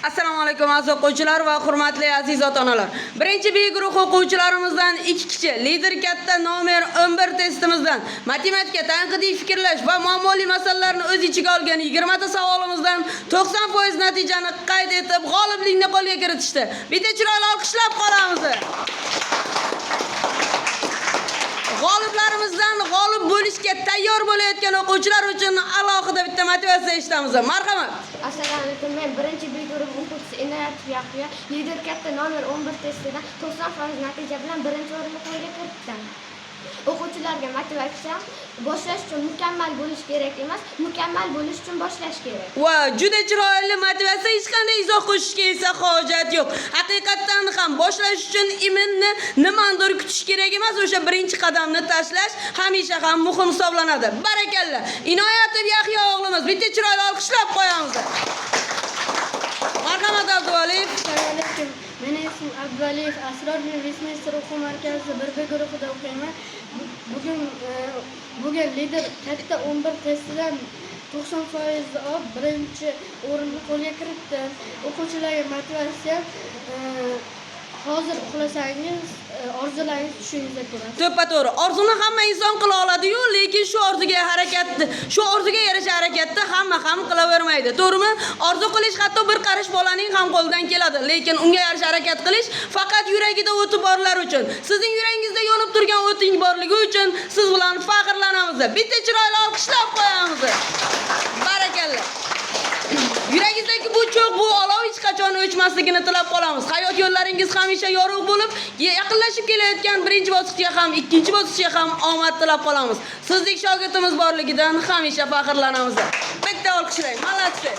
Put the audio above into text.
Assalomu alaykum aziz o'quvchilar va hurmatli aziz ota-onalar. Birinchi B guruh o'quvchilarimizdan 2 kishi lider katta nomer 11 testimizdan matematika, tanqidiy fikrlash va muammoli masalalarni o'z ichiga olgan 20 ta savolimizdan 90% natijani qayd etib, g'oliblikni qo'lga kiritishdi. Bitta chiroyli olqishlab qolamiz. G'oliblarimizdan g'olib bo'lishga tayyor bo'layotgan o'quvchilar uchun alohida bitta motivatsiya eshitamiz. Marhamat. Assalomu alaykum. Men birinchi B guruh o'quvchisi Inoyatov Yahyo lider katta nomer 11 testidan 90% natija bilan birinchi o'rinni qo'lga kiritdim. O'quvchilarga motivatsiya boshlash uchun mukammal bo'lish kerak emas, mukammal bo'lish uchun boshlash kerak. Va juda chiroyli motivatsiya, hech qanday izoh qo'shishga esa hojat yo'q. Haqiqatan ham boshlash uchun iminni nimadir kutish kerak emas, o'sha birinchi qadamni tashlash hamisha ham muhim hisoblanadi. Barakalla. Inoyatov Yahyo o'g'limiz, bitta chiroyli olqishlab qo'yamiz. Marhamat Abduvaliyev. Assalomu alaykum. Men ismim Abduvaliyev, Asror Universitet o'quv markazida 1B guruhida o'qiyman. Bugun lider katta 11 testidan 90% olib birinchi o'rinni qo'lga kiritdim. O'quvchilarga motivatsiya hozir uxlasangiz orzularingiz tushingizga kiradi. To'ppa-to'g'ri. Orzuni hamma inson qila oladi-yu, lekin shu orzuga yarasha harakatni hamma ham qilavermaydi. To'g'rimi? Orzu qilish hatto bir qarish bolaning ham qo'lidan keladi, lekin unga yarasha harakat qilish faqat yuragida o'ti borlar uchun. Sizning yuragingizda yonib turgan o'ting borligi uchun siz bilan faxrlanamiz. Bitta chiroyli olqishlab qo'yamiz. Barakalla. Yuragingizdagi bu cho'q, bu olov hech qachon o'chmasligini tilab qolamiz. Hayot yo'llaringiz hamisha yorug' bo'lib, yaqinlashib kelayotgan birinchi bosqichga ham, ikkinchi bosqichga ham omad tilab qolamiz. Sizdek shogirdimiz borligidan hamisha faxrlanamiz. Bitta olqishlang. Malatsi.